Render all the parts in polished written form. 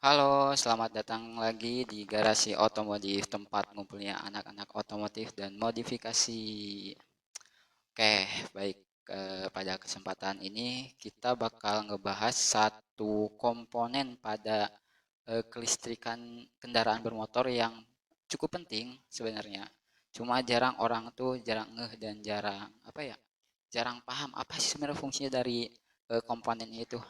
Halo, selamat datang lagi di Garasi Otomotif, tempat ngumpulnya anak-anak otomotif dan modifikasi. Oke, baik. Pada kesempatan ini kita bakal ngebahas satu komponen pada kelistrikan kendaraan bermotor yang cukup penting sebenarnya. Cuma jarang orang tuh jarang ngeh dan jarang apa ya? Jarang paham apa sih sebenarnya fungsinya dari komponen itu.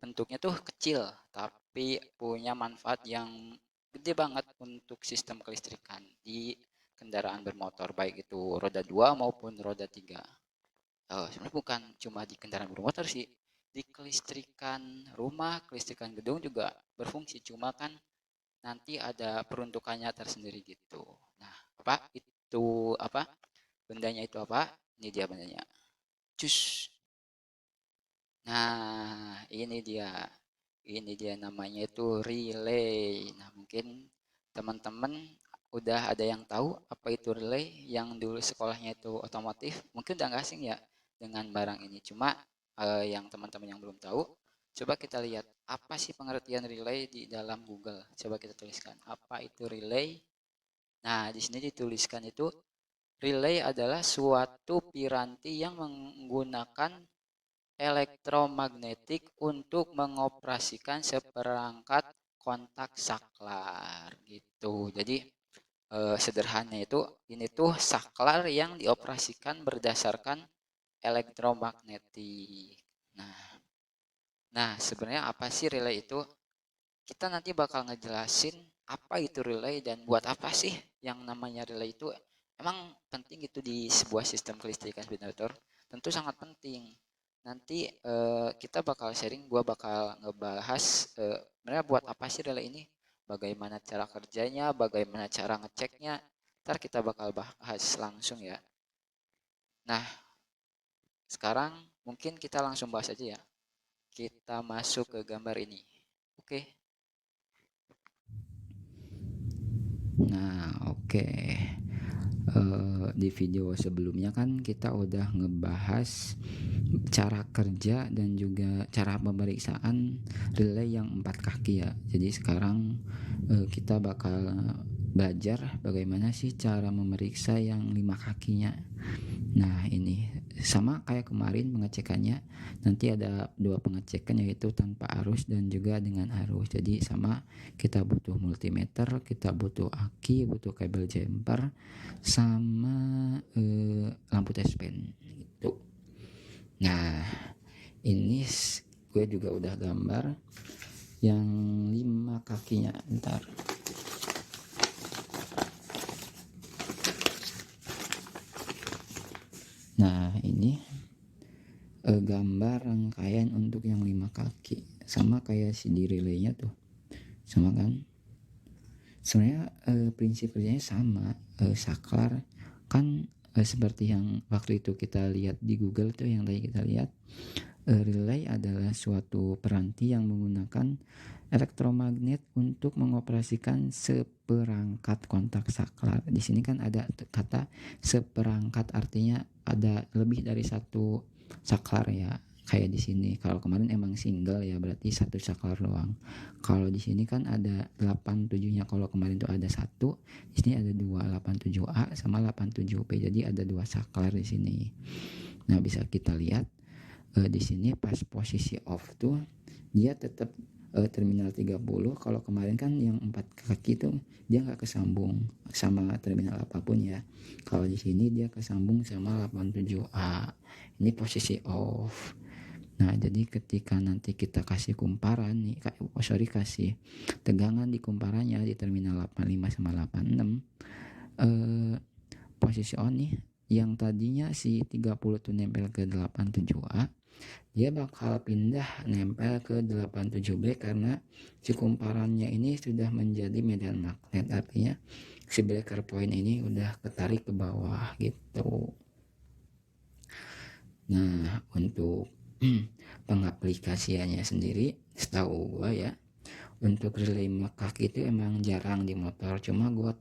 Bentuknya tuh kecil tapi punya manfaat yang gede banget untuk sistem kelistrikan di kendaraan bermotor baik itu roda 2 maupun roda 3. Sebenarnya bukan cuma di kendaraan bermotor sih, di kelistrikan rumah, kelistrikan gedung juga berfungsi, cuma kan nanti ada peruntukannya tersendiri gitu. Nah, apa itu apa? Bendanya itu apa? Ini dia bendanya. Cus. Nah, ini dia. Ini dia namanya itu relay. Nah, mungkin teman-teman udah ada yang tahu apa itu relay yang dulu sekolahnya itu otomotif. Mungkin udah nggak asing ya dengan barang ini. Cuma yang teman-teman yang belum tahu, coba kita lihat apa sih pengertian relay di dalam Google. Coba kita tuliskan apa itu relay. Nah, di sini dituliskan itu relay adalah suatu piranti yang menggunakan elektromagnetik untuk mengoperasikan seperangkat kontak saklar gitu. Jadi sederhananya itu ini tuh saklar yang dioperasikan berdasarkan elektromagnetik. Nah, nah sebenarnya apa sih relay itu? Kita nanti bakal ngejelasin apa itu relay dan buat apa sih yang namanya relay itu emang penting itu di sebuah sistem kelistrikan sepeda motor. Tentu sangat penting. Nanti kita bakal sharing, gua bakal ngebahas sebenarnya buat apa sih relay ini, bagaimana cara kerjanya, bagaimana cara ngeceknya. Ntar kita bakal bahas langsung ya. Nah, sekarang mungkin kita langsung bahas aja ya. Kita masuk ke gambar ini. Oke. Nah, oke. Di video sebelumnya kan kita udah ngebahas cara kerja dan juga cara pemeriksaan relay yang 4 kaki ya. Jadi sekarang kita bakal belajar bagaimana sih cara memeriksa yang 5 kakinya. Nah, ini sama kayak kemarin pengecekannya, nanti ada dua pengecekan yaitu tanpa arus dan juga dengan arus. Jadi sama, kita butuh multimeter, kita butuh aki, butuh kabel jumper, sama lampu tespen itu. Nah, ini gue juga udah gambar yang 5 kakinya. Ntar. Nah, ini gambar rangkaian untuk yang 5 kaki, sama kayak si di relaynya tuh, sama kan. Sebenarnya prinsip kerjanya sama. Saklar kan seperti yang waktu itu kita lihat di Google tuh, yang tadi kita lihat. Relay adalah suatu peranti yang menggunakan elektromagnet untuk mengoperasikan seperangkat kontak saklar. Di sini kan ada kata seperangkat, artinya ada lebih dari satu saklar ya. Kayak di sini, kalau kemarin emang single ya, berarti satu saklar doang. Kalau di sini kan ada 87-nya. Kalau kemarin tuh ada satu, di sini ada dua, 87A sama 87B. Jadi ada dua saklar di sini. Nah, bisa kita lihat di sini pas posisi off tuh dia tetap terminal 30. Kalau kemarin kan yang 4 kaki tuh dia nggak kesambung sama terminal apapun ya. Kalau di sini dia kesambung sama 87A. Ini posisi off. Nah, jadi ketika nanti kita kasih kumparan nih, kasih tegangan di kumparannya di terminal 85 sama 86, posisi on nih, yang tadinya si 30 tuh nempel ke 87A, dia bakal pindah nempel ke 87B karena si kumparannya ini sudah menjadi medan magnet. Artinya si breaker point ini udah ketarik ke bawah gitu. Nah, untuk pengaplikasiannya sendiri, setahu gua ya, untuk relay 5 kaki itu emang jarang di motor. Cuma gua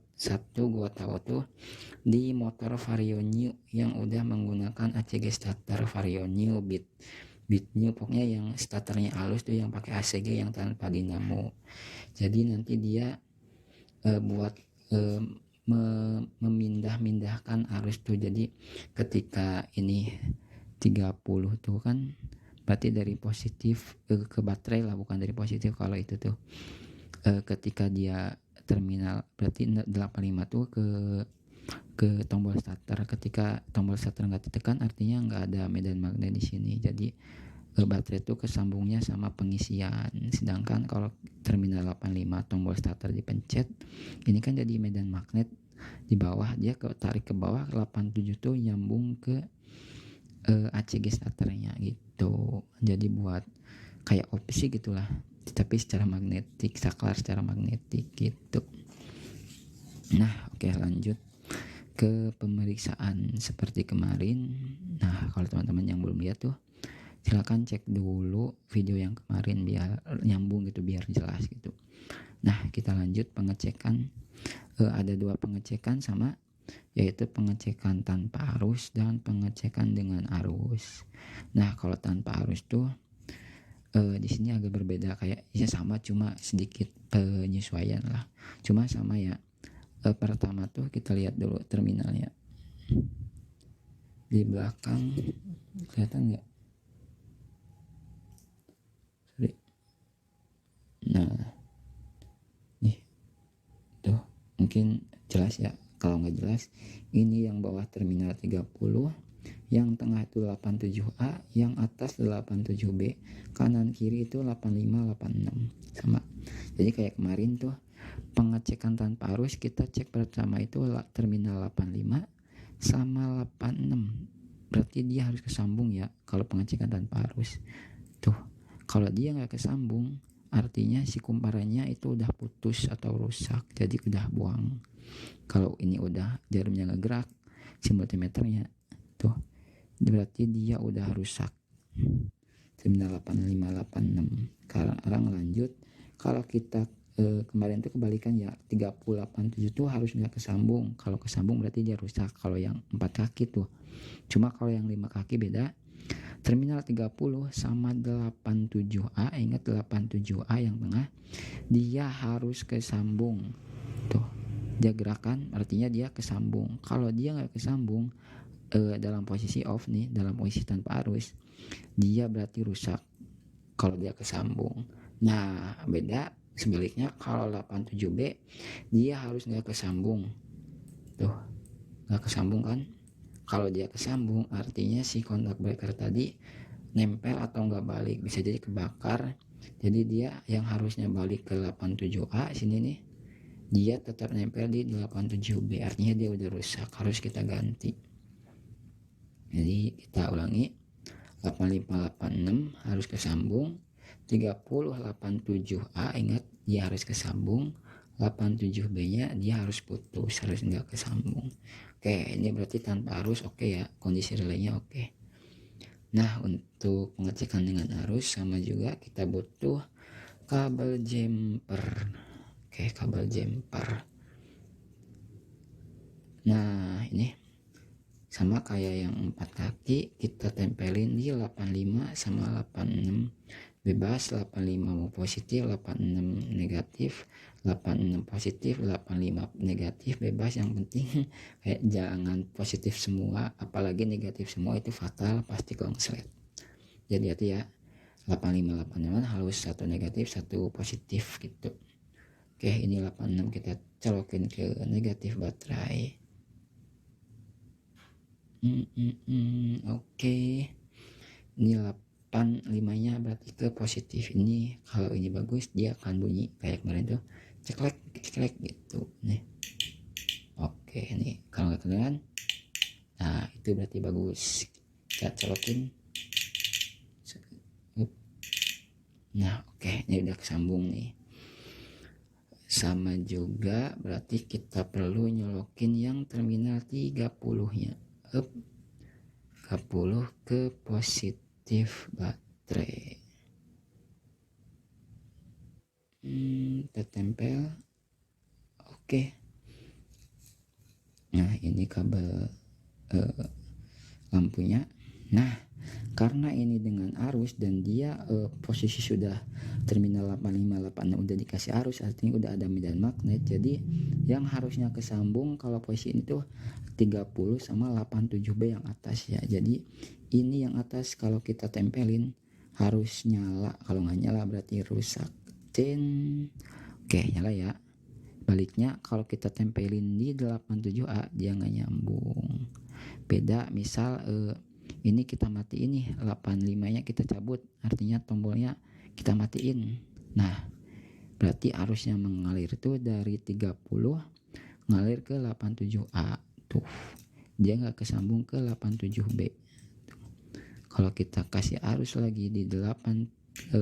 tahu tuh di motor Vario New yang udah menggunakan ACG starter Vario New Beat. bit new pokoknya yang starternya halus tuh yang pakai ACG yang tanpa dinamo. Jadi nanti dia buat memindah-mindahkan arus tuh. Jadi ketika ini 30 tuh kan berarti dari positif ke baterai lah, bukan dari positif kalau itu tuh. Ketika dia terminal berarti 85 tuh ke tombol starter. Ketika tombol starter nggak ditekan artinya nggak ada medan magnet di sini. Jadi baterai itu kesambungnya sama pengisian. Sedangkan kalau terminal 85 tombol starter dipencet, ini kan jadi medan magnet di bawah, dia tarik ke bawah, 87 tuh nyambung ke ACG starternya gitu. Jadi buat kayak opsi gitulah, tapi secara magnetik, saklar secara magnetik gitu. Nah, oke, lanjut ke pemeriksaan seperti kemarin. Nah, kalau teman-teman yang belum lihat tuh, silakan cek dulu video yang kemarin biar nyambung gitu, biar jelas gitu. Nah, kita lanjut pengecekan. Ada 2 pengecekan sama, yaitu pengecekan tanpa arus dan pengecekan dengan arus. Nah, kalau tanpa arus tuh di sini agak berbeda, kayak ya sama cuma sedikit penyesuaian lah. Cuma sama ya. Pertama tuh kita lihat dulu terminalnya. Di belakang kelihatan nggak? Sorry. Nah, nih tuh mungkin jelas ya. Kalau nggak jelas, ini yang bawah terminal 30, yang tengah itu 87A, yang atas 87B, kanan kiri itu 85, 86 sama. Jadi kayak kemarin tuh pengecekan tanpa arus, kita cek pertama itu terminal 85 sama 86, berarti dia harus kesambung ya kalau pengecekan tanpa arus tuh. Kalau dia nggak kesambung, artinya si kumparannya itu udah putus atau rusak, jadi udah buang. Kalau ini udah jarumnya nggak gerak, si multimeternya tuh, berarti dia udah rusak. Terminal 85, 86. Sekarang lanjut, kalau kita kemarin tuh kebalikan ya, 3087 tuh harus nggak kesambung. Kalau kesambung berarti dia rusak. Kalau yang 4 kaki tuh, cuma kalau yang 5 kaki beda. Terminal 30 sama 87A, ingat 87A yang tengah, dia harus kesambung tuh. Dia gerakan artinya dia kesambung. Kalau dia nggak kesambung dalam posisi off nih, dalam posisi tanpa arus, dia berarti rusak. Kalau dia kesambung. Nah, beda sebaliknya, kalau 87B dia harus nggak kesambung tuh, nggak kesambung kan. Kalau dia kesambung artinya si kontak breaker tadi nempel atau nggak balik, bisa jadi kebakar. Jadi dia yang harusnya balik ke 87A sini nih, dia tetap nempel di 87B, artinya dia udah rusak, harus kita ganti. Jadi kita ulangi, 8586 harus kesambung, 3087A ingat dia harus kesambung, 87B nya dia harus putus, harus nggak kesambung. Oke, ini berarti tanpa arus oke ya, kondisi relaynya oke. Nah, untuk pengecekan dengan arus sama juga kita butuh kabel jumper. Oke, kabel jumper. Nah, ini sama kayak yang 4 kaki, kita tempelin di 85 sama 86 bebas. 85 mau positif, 86 negatif, 86 positif, 85 negatif, bebas. Yang penting kayak jangan positif semua, apalagi negatif semua itu fatal, pasti konslet. Jadi hati ya, 85 86 halus, satu negatif satu positif gitu. Oke, ini 86 kita colokin ke negatif baterai. Oke, ini 85 nya berarti ke positif. Ini kalau ini bagus dia akan bunyi kayak kemarin tuh, ceklek ceklek gitu nih. Oke, ini kalau nggak kedengeran, nah itu berarti bagus. Kita colokin. Nah oke, ini udah kesambung nih. Sama juga berarti kita perlu nyolokin yang terminal 30 nya, 30 ke positif baterai. Tertempel. Oke. Nah, ini kabel lampunya. Nah, Karena ini dengan arus dan dia posisi sudah terminal 8586 udah dikasih arus, artinya udah ada medan magnet. Jadi yang harusnya kesambung kalau posisi ini tuh 30 sama 87B yang atas ya. Jadi ini yang atas kalau kita tempelin harus nyala, kalau nggak nyala berarti rusak. Oke, nyala ya. Baliknya kalau kita tempelin di 87A dia nggak nyambung. Beda misal ini kita matiin nih, 85 nya kita cabut, artinya tombolnya kita matiin. Nah berarti arusnya mengalir tuh dari 30 ngalir ke 87A tuh, dia nggak kesambung ke 87B. Kalau kita kasih arus lagi di 85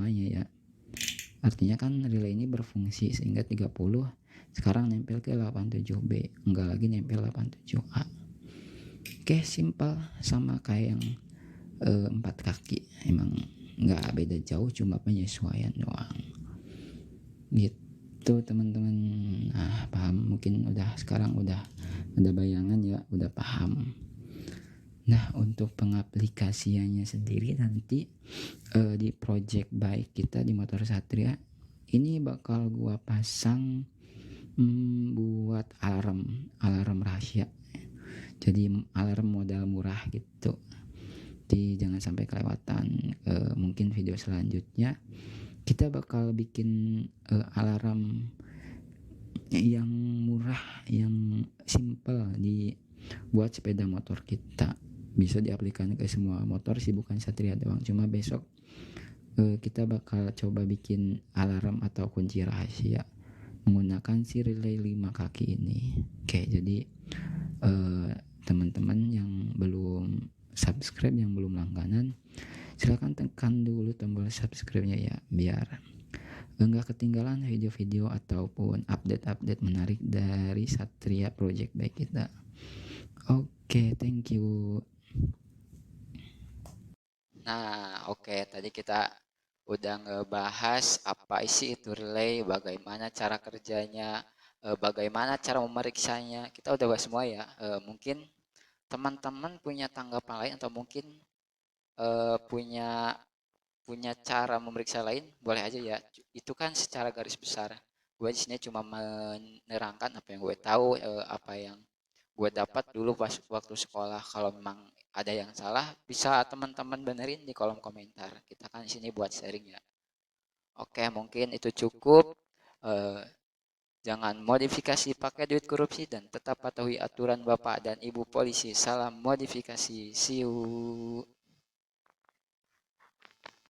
nya ya, artinya kan relay ini berfungsi sehingga 30 sekarang nempel ke 87B, enggak lagi nempel 87A. Oke, simpel sama kayak yang 4 kaki, emang nggak beda jauh, cuma penyesuaian doang gitu teman-teman. Nah paham, mungkin sekarang udah ada bayangan ya, udah paham. Nah untuk pengaplikasiannya sendiri nanti di project bike kita di Motor Satria ini bakal gua pasang buat alarm rahasia. Jadi alarm modal murah gitu. Jadi jangan sampai kelewatan. Mungkin video selanjutnya kita bakal bikin alarm yang murah, yang simple buat sepeda motor kita. Bisa diaplikasikan ke semua motor sih, bukan Satria doang. Cuma besok kita bakal coba bikin alarm atau kunci rahasia menggunakan si relay 5 kaki ini. Oke, jadi teman-teman yang belum subscribe, yang belum langganan, silahkan tekan dulu tombol subscribe-nya ya, biar enggak ketinggalan video-video ataupun update-update menarik dari Satria Project Bike kita. Oke, thank you. Nah, oke, tadi kita udah ngebahas apa isi itu relay, bagaimana cara kerjanya, bagaimana cara memeriksanya. Kita udah bahas semua ya. Mungkin teman-teman punya tanggapan lain atau mungkin punya punya cara memeriksa lain, boleh aja ya. Itu kan secara garis besar. Gue di sini cuma menerangkan apa yang gue tahu, apa yang gue dapat dulu pas waktu sekolah. Kalau memang ada yang salah, bisa teman-teman benerin di kolom komentar. Kita kan di sini buat sharing ya. Oke, mungkin itu cukup. Eh, Jangan modifikasi pakai duit korupsi dan tetap patuhi aturan Bapak dan Ibu polisi. Salam modifikasi. See you.